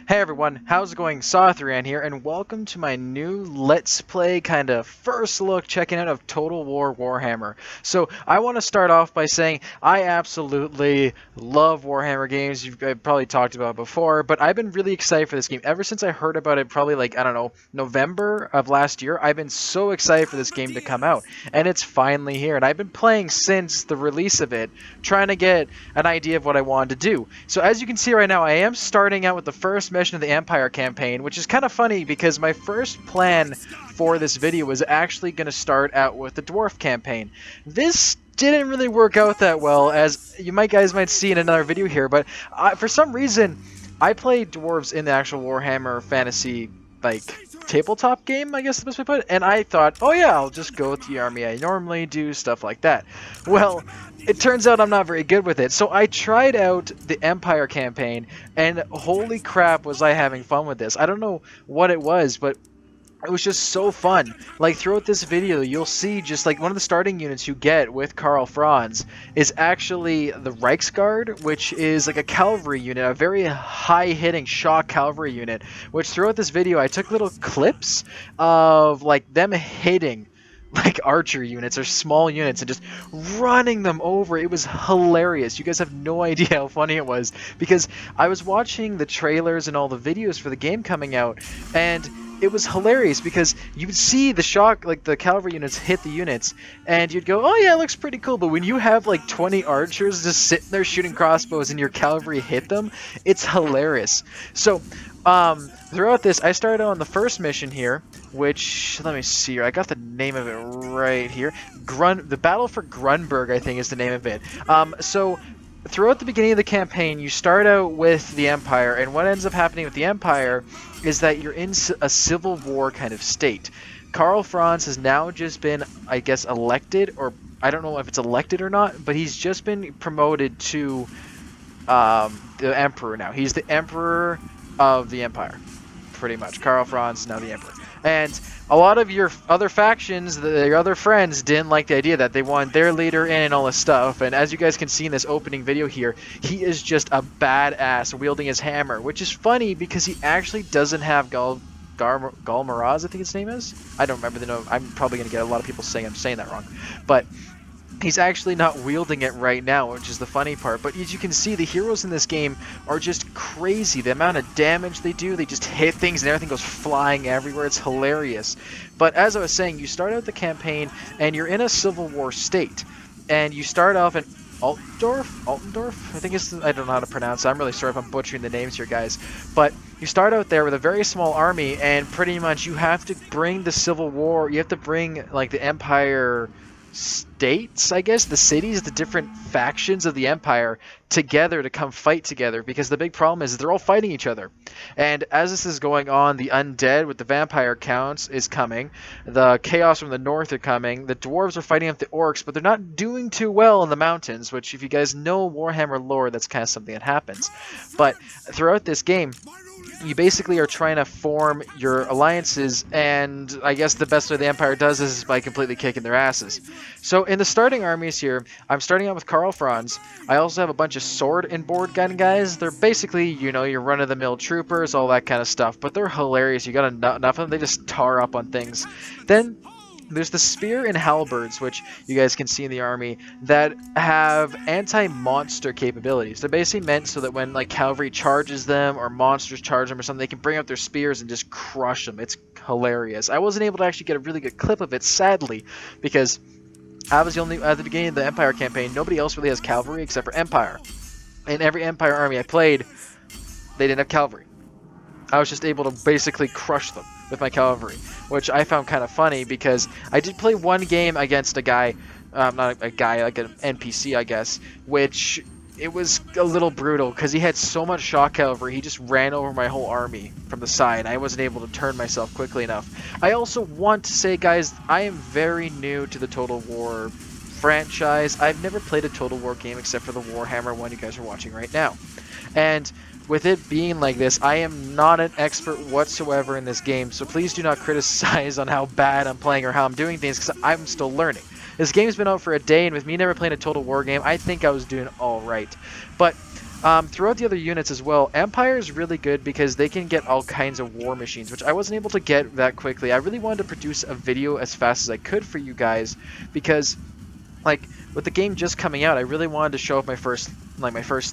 Hey everyone, how's it going? Sotharan here, and welcome to my new Let's Play kind of first look checking out of Total War Warhammer. So I want to start off by saying I absolutely love Warhammer games. I've probably talked about it before, but I've been really excited for this game. Ever since I heard about it probably like, I don't know, November of last year, I've been so excited for this game to come out. And it's finally here, and I've been playing since the release of it, trying to get an idea of what I wanted to do. So as you can see right now, I am starting out with the first mission of the Empire campaign, which is kind of funny because my first plan for this video was actually going to start out with the Dwarf campaign. This didn't really work out that well, as you guys might see in another video here, but for some reason, I played dwarves in the actual Warhammer Fantasy, like, tabletop game, I guess the best way to put it, and I thought, oh yeah, I'll just go with the army I normally do, stuff like that. Well, it turns out I'm not very good with it, so I tried out the Empire campaign, and holy crap was I having fun with this. I don't know what it was, but it was just so fun. Like, throughout this video, you'll see just like one of the starting units you get with Karl Franz is actually the Reichsguard, which is like a cavalry unit, a very high-hitting shock cavalry unit, which throughout this video I took little clips of like them hitting like archer units or small units and just running them over. It was hilarious. You guys have no idea how funny it was, because I was watching the trailers and all the videos for the game coming out, and it was hilarious because you would see the shock, like the cavalry units hit the units, and you'd go, oh yeah, it looks pretty cool. But when you have like 20 archers just sitting there shooting crossbows and your cavalry hit them, it's hilarious. So throughout this, I started on the first mission here, which, let me see here, I got the name of it right here. The Battle for Grunberg, I think, is the name of it. So throughout the beginning of the campaign, you start out with the Empire, and what ends up happening with the Empire is that you're in a civil war kind of state. Karl Franz has now just been, I guess, elected, or I don't know if it's elected or not, but he's just been promoted to the Emperor now. He's the Emperor of the Empire, pretty much. Karl Franz is now the Emperor. And a lot of your other factions, your other friends, didn't like the idea that they wanted their leader in and all this stuff. And as you guys can see in this opening video here, he is just a badass wielding his hammer, which is funny because he actually doesn't have Galmaraz, I think his name is. I don't remember the name. I'm probably going to get a lot of people saying I'm saying that wrong. But he's actually not wielding it right now, which is the funny part. But as you can see, the heroes in this game are just crazy. The amount of damage they do, they just hit things and everything goes flying everywhere. It's hilarious. But as I was saying, you start out the campaign and you're in a civil war state. And you start off in Altendorf? I think it's, I don't know how to pronounce it. I'm really sorry if I'm butchering the names here, guys. But you start out there with a very small army, and pretty much you have to bring the civil war, you have to bring like the Empire states, I guess, the cities, the different factions of the Empire together to come fight together, because the big problem is they're all fighting each other. And as this is going on, the undead with the vampire counts is coming, the chaos from the north are coming, the dwarves are fighting up the orcs, but they're not doing too well in the mountains, which if you guys know Warhammer lore, that's kind of something that happens. But throughout this game, you basically are trying to form your alliances, and I guess the best way the Empire does this is by completely kicking their asses. So in the starting armies here, I'm starting out with Karl Franz. I also have a bunch of sword and board gun guys. They're basically, you know, your run-of-the-mill troopers, all that kind of stuff, but they're hilarious. You got enough of them, they just tar up on things. Then there's the spear and halberds, which you guys can see in the army, that have anti-monster capabilities. They're basically meant so that when like cavalry charges them or monsters charge them or something, they can bring out their spears and just crush them. It's hilarious. I wasn't able to actually get a really good clip of it, sadly, because I was the only, at the beginning of the Empire campaign, nobody else really has cavalry except for Empire. In every Empire army I played, they didn't have cavalry. I was just able to basically crush them with my cavalry, which I found kind of funny because I did play one game against a guy, not a guy, like an NPC, I guess, which it was a little brutal because he had so much shock cavalry, he just ran over my whole army from the side. I wasn't able to turn myself quickly enough. I also want to say, guys, I am very new to the Total War franchise. I've never played a Total War game except for the Warhammer one you guys are watching right now. And with it being like this, I am not an expert whatsoever in this game, so please do not criticize on how bad I'm playing or how I'm doing things, because I'm still learning. This game's been out for a day, and with me never playing a Total War game, I think I was doing all right. But Throughout the other units as well, Empire is really good because they can get all kinds of war machines, which I wasn't able to get that quickly. I really wanted to produce a video as fast as I could for you guys because, like, with the game just coming out, I really wanted to show off my first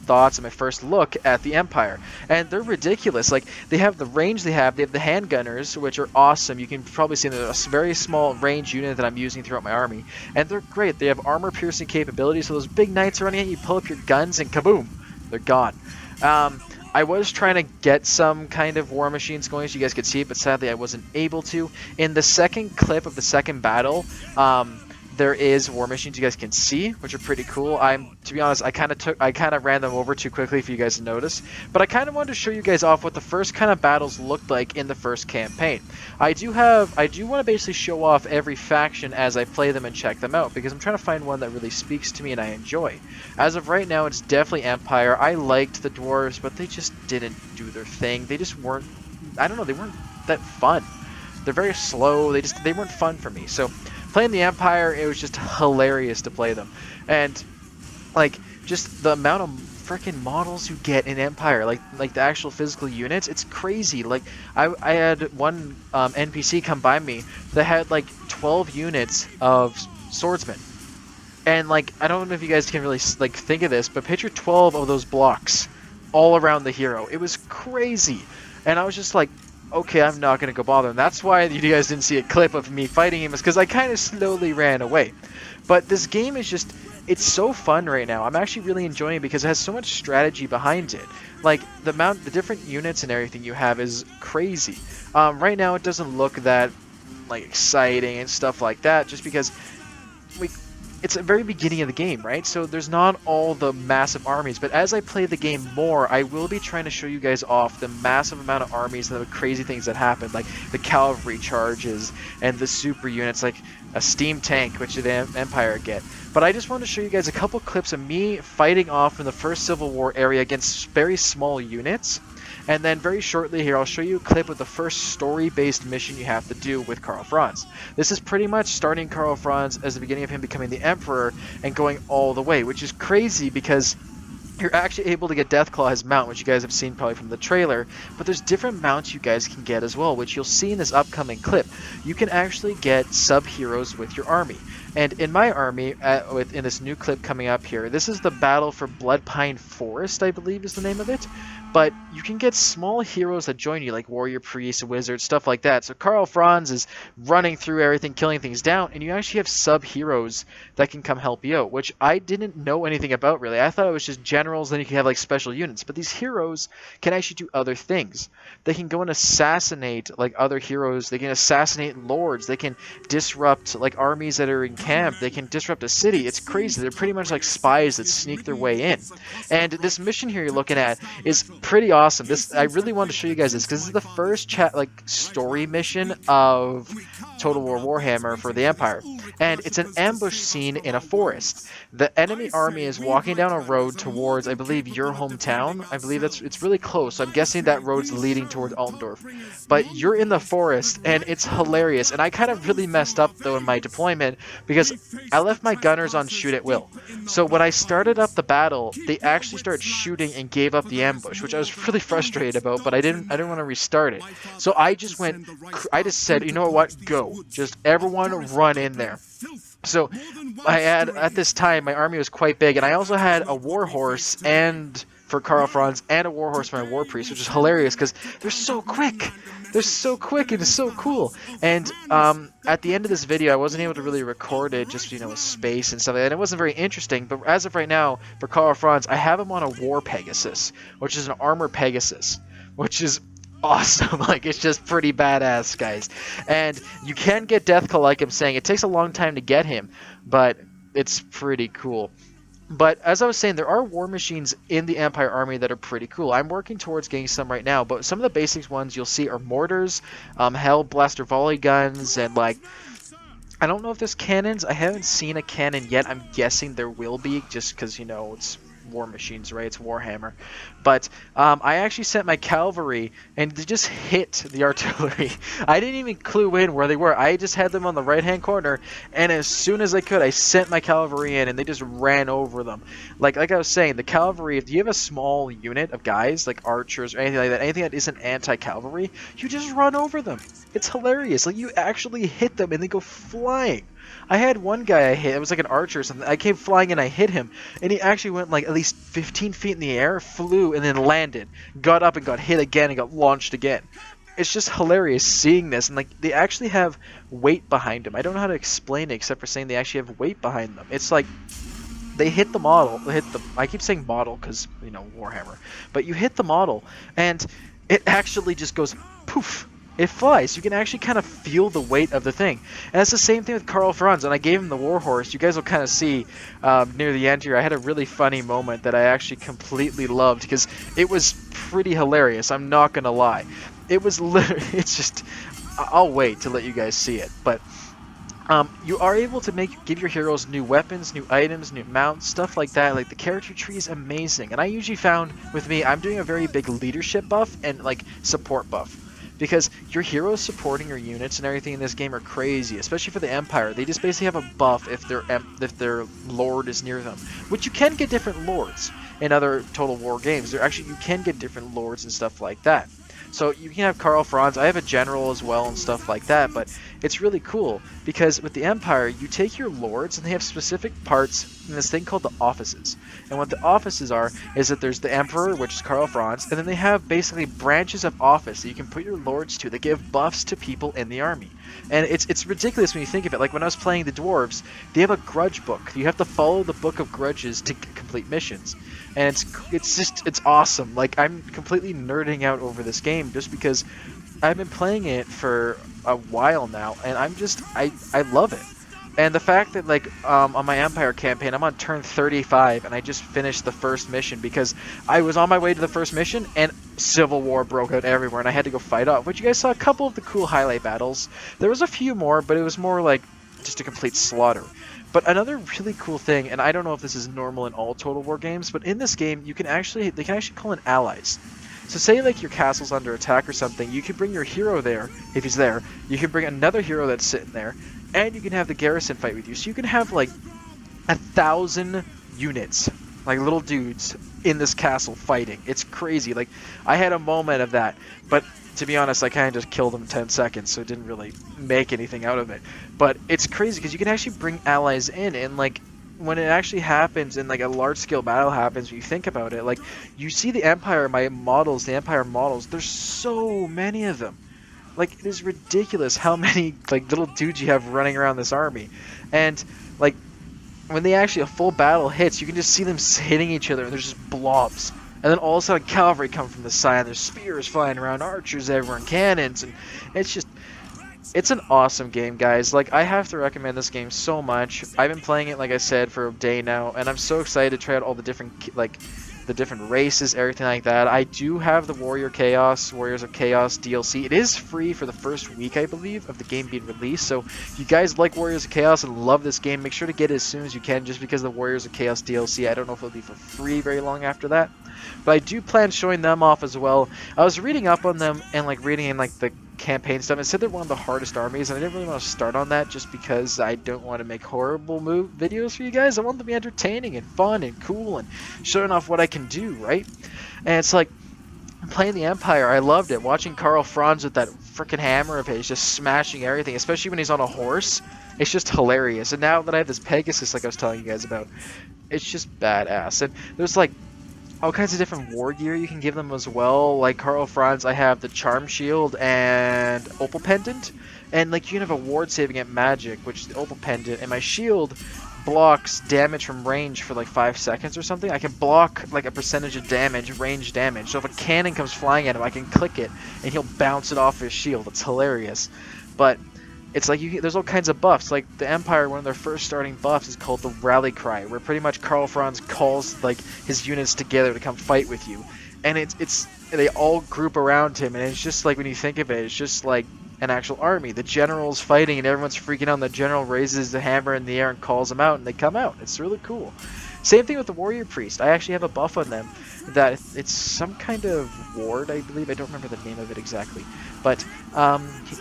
thoughts and my first look at the Empire. And they're ridiculous. Like, they have the range they have the handgunners, which are awesome. You can probably see they're a very small range unit that I'm using throughout my army. And they're great. They have armor-piercing capabilities, so those big knights are running at you, pull up your guns, and kaboom! They're gone. I was trying to get some kind of war machines going so you guys could see it, but sadly I wasn't able to. In the second clip of the second battle, there is war machines you guys can see, which are pretty cool. To be honest, I kind of ran them over too quickly for you guys to notice, but I kind of wanted to show you guys off what the first kind of battles looked like in the first campaign. I do want to basically show off every faction as I play them and check them out, because I'm trying to find one that really speaks to me and I enjoy. As of right now, it's definitely Empire. I liked the dwarves, but they just didn't do their thing. They just weren't, I don't know, they weren't that fun. They're very slow. They weren't fun for me. So playing the Empire, it was just hilarious to play them. And, like, just the amount of freaking models you get in Empire, like the actual physical units, it's crazy. Like, I had one NPC come by me that had, like, 12 units of swordsmen. And, like, I don't know if you guys can really, like, think of this, but picture 12 of those blocks all around the hero. It was crazy. And I was just like, okay, I'm not going to go bother him. That's why you guys didn't see a clip of me fighting him, is because I kind of slowly ran away. But this game is just, it's so fun right now. I'm actually really enjoying it because it has so much strategy behind it. Like, the different units and everything you have is crazy. Right now it doesn't look that, like, exciting and stuff like that, just because it's the very beginning of the game, right? So there's not all the massive armies, but as I play the game more, I will be trying to show you guys off the massive amount of armies and the crazy things that happen, like the cavalry charges and the super units, like a steam tank, which the Empire get. But I just wanted to show you guys a couple clips of me fighting off in the first Civil War area against very small units. And then very shortly here, I'll show you a clip of the first story-based mission you have to do with Karl Franz. This is pretty much starting Karl Franz as the beginning of him becoming the Emperor and going all the way, which is crazy because you're actually able to get Deathclaw his mount, which you guys have seen probably from the trailer, but there's different mounts you guys can get as well, which you'll see in this upcoming clip. You can actually get sub-heroes with your army. And in my army, in this new clip coming up here, this is the Battle for Bloodpine Forest, I believe is the name of it. But you can get small heroes that join you, like warrior priests, wizards, stuff like that. So Karl Franz is running through everything, killing things down, and you actually have sub-heroes that can come help you out, which I didn't know anything about, really. I thought it was just generals, then you could have, like, special units. But these heroes can actually do other things. They can go and assassinate, like, other heroes. They can assassinate lords. They can disrupt, like, armies that are in camp. They can disrupt a city. It's crazy. They're pretty much like spies that sneak their way in. And this mission here you're looking at is pretty awesome. I really wanted to show you guys this because this is the first story mission of Total War Warhammer for the Empire, and it's an ambush scene in a forest. The enemy army is walking down a road towards, I believe, your hometown. I believe it's really close, so I'm guessing that road's leading towards Altendorf. But you're in the forest, and it's hilarious. And I kind of really messed up, though, in my deployment, because I left my gunners on shoot at will. So when I started up the battle, they actually started shooting and gave up the ambush, which I was really frustrated about, but I didn't want to restart it. So I just said, you know what, go. Just everyone run in there. So I had, at this time, my army was quite big, and I also had a warhorse for Karl Franz and a warhorse for my war priest, which is hilarious because they're so quick. They're so quick and it's so cool. And at the end of this video, I wasn't able to really record it, just, you know, with space and stuff like that. And it wasn't very interesting. But as of right now, for Karl Franz, I have him on a war Pegasus, which is an armor Pegasus, which is awesome. Like, it's just pretty badass, guys. And you can get Deathclaw, like I'm saying. It takes a long time to get him, but it's pretty cool. But as I was saying, there are war machines in the Empire army that are pretty cool. I'm working towards getting some right now, but some of the basics ones you'll see are mortars, hell blaster volley guns, and, like, I don't know if there's cannons. I haven't seen a cannon yet. I'm guessing there will be, just because, you know, it's war machines, right? It's Warhammer. But I actually sent my cavalry, and they just hit the artillery. I didn't even clue in where they were. I just had them on the right-hand corner, and as soon as I could, I sent my cavalry in, and they just ran over them. Like I was saying, the cavalry, if you have a small unit of guys, like archers or anything like that, anything that isn't anti-cavalry, you just run over them. It's hilarious. Like, you actually hit them, and they go flying. I had one guy I hit, it was like an archer or something. I came flying and I hit him, and he actually went like at least 15 feet in the air, flew, and then landed, got up and got hit again and got launched again. It's just hilarious seeing this, and like they actually have weight behind them. I don't know how to explain it except for saying they actually have weight behind them. It's like they hit the model, I keep saying model because, you know, Warhammer, but you hit the model and it actually just goes poof. It flies. You can actually kind of feel the weight of the thing. And that's the same thing with Karl Franz. And I gave him the Warhorse. You guys will kind of see near the end here. I had a really funny moment that I actually completely loved because it was pretty hilarious. I'm not going to lie. It was literally, it's just, I'll wait to let you guys see it. But you are able to give your heroes new weapons, new items, new mounts, stuff like that. Like, the character tree is amazing. And I usually found, with me, I'm doing a very big leadership buff and, like, support buff. Because your heroes supporting your units and everything in this game are crazy, especially for the Empire. They just basically have a buff if their lord is near them, which you can get different lords in other Total War games. You can get different lords and stuff like that. So you can have Karl Franz. I have a general as well and stuff like that, but it's really cool because with the Empire, you take your lords and they have specific parts in this thing called the offices. And what the offices are is that there's the Emperor, which is Karl Franz, and then they have basically branches of office that you can put your lords to that give buffs to people in the army. And it's ridiculous when you think of it. Like when I was playing the dwarves, they have a grudge book. You have to follow the book of grudges to complete missions. And it's awesome. Like, I'm completely nerding out over this game just because I've been playing it for a while now, and I love it. And the fact that, like, on my Empire campaign, I'm on turn 35, and I just finished the first mission because I was on my way to the first mission, and civil war broke out everywhere, and I had to go fight off. But you guys saw a couple of the cool highlight battles. There was a few more, but it was more like just a complete slaughter. But another really cool thing, and I don't know if this is normal in all Total War games, but in this game, they can actually call in allies. So say like your castle's under attack or something, you can bring your hero there, if he's there. You can bring another hero that's sitting there, and you can have the garrison fight with you. So you can have like 1,000 units, like little dudes, in this castle fighting. It's crazy. Like, I had a moment of that, but to be honest, I kind of just killed them in 10 seconds, so it didn't really make anything out of it. But it's crazy because you can actually bring allies in, and like when it actually happens and like a large scale battle happens, when you think about it, like you see the Empire, the Empire models, there's so many of them. Like, it is ridiculous how many like little dudes you have running around this army. And like when they actually a full battle hits, you can just see them hitting each other, and there's just blobs. And then all of a sudden cavalry come from the side, and there's spears flying around, archers everywhere, and cannons, and it's an awesome game, guys. Like, I have to recommend this game so much. I've been playing it, like I said, for a day now, and I'm so excited to try out all the different, like, the different races, everything like that. I do have the Warriors of Chaos DLC. It is free for the first week, I believe, of the game being released. So if you guys like Warriors of Chaos and love this game, make sure to get it as soon as you can, just because the Warriors of Chaos DLC, I don't know if it'll be for free very long after that. But I do plan showing them off as well. I was reading up on them and like reading in like the campaign stuff. It said they're one of the hardest armies, and I didn't really want to start on that just because I don't want to make horrible videos for you guys. I want them to be entertaining and fun and cool and showing off what I can do, right? And it's like, playing the Empire, I loved it. Watching Karl Franz with that freaking hammer of his just smashing everything, especially when he's on a horse. It's just hilarious. And now that I have this Pegasus, like I was telling you guys about, it's just badass. And there's like all kinds of different war gear you can give them as well. Like Karl Franz, I have the Charm Shield and Opal Pendant. And like, you can have a ward saving at magic, which is the Opal Pendant. And my shield blocks damage from range for like 5 seconds or something. I can block like a percentage of damage, range damage. So if a cannon comes flying at him, I can click it and he'll bounce it off his shield. It's hilarious. But it's like, there's all kinds of buffs. Like the Empire, one of their first starting buffs is called the Rally Cry, where pretty much Karl Franz calls like his units together to come fight with you. And they all group around him, and it's just like, when you think of it, it's just like an actual army. The general's fighting and everyone's freaking out, and the general raises the hammer in the air and calls them out, and they come out. It's really cool. Same thing with the warrior priest. I actually have a buff on them that it's some kind of ward, I believe. I don't remember the name of it exactly, but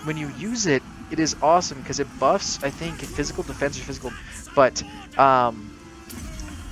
when you use it, it is awesome because it buffs, I think, physical defense or physical, but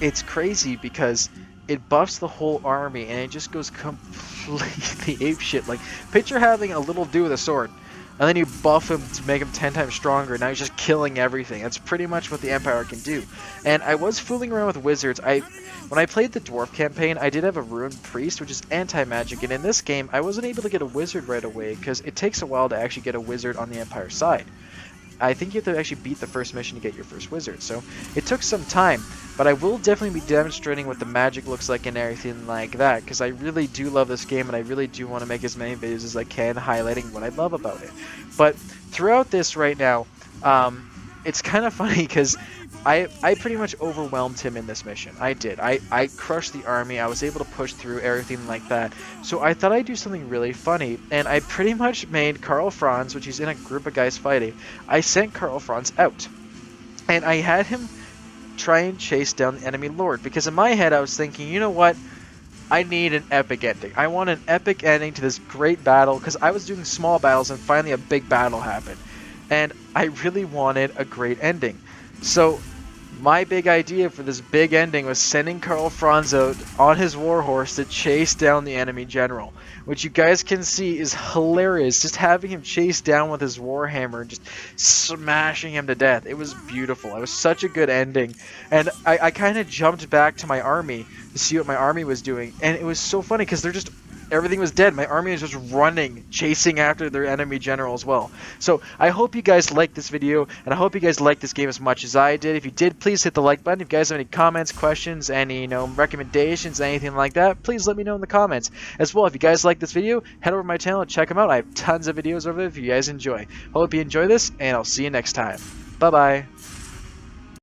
it's crazy because it buffs the whole army and it just goes completely apeshit. Like, picture having a little dude with a sword, and then you buff him to make him 10 times stronger. Now he's just killing everything. That's pretty much what the Empire can do. And I was fooling around with wizards. When I played the Dwarf campaign, I did have a Ruined Priest, which is anti-magic, and in this game, I wasn't able to get a wizard right away, because it takes a while to actually get a wizard on the Empire side. I think you have to actually beat the first mission to get your first wizard, so it took some time, but I will definitely be demonstrating what the magic looks like and everything like that, because I really do love this game, and I really do want to make as many videos as I can highlighting what I love about it. But throughout this right now, it's kind of funny, because I pretty much overwhelmed him in this mission. I did. I crushed the army. I was able to push through everything like that. So I thought I'd do something really funny, and I pretty much made Karl Franz, which he's in a group of guys fighting, I sent Karl Franz out. And I had him try and chase down the enemy lord, because in my head I was thinking, you know what? I need an epic ending. I want an epic ending to this great battle, because I was doing small battles and finally a big battle happened. And I really wanted a great ending. So my big idea for this big ending was sending Karl Franz out on his warhorse to chase down the enemy general, which you guys can see is hilarious. Just having him chase down with his warhammer and just smashing him to death. It was beautiful. It was such a good ending. And I kind of jumped back to my army to see what my army was doing, and it was so funny because everything was dead. My army was just running, chasing after their enemy general as well. So I hope you guys liked this video, and I hope you guys liked this game as much as I did. If you did, please hit the like button. If you guys have any comments, questions, any recommendations, anything like that, please let me know in the comments. As well, if you guys like this video, head over to my channel and check them out. I have tons of videos over there if you guys enjoy. Hope you enjoy this, and I'll see you next time. Bye-bye.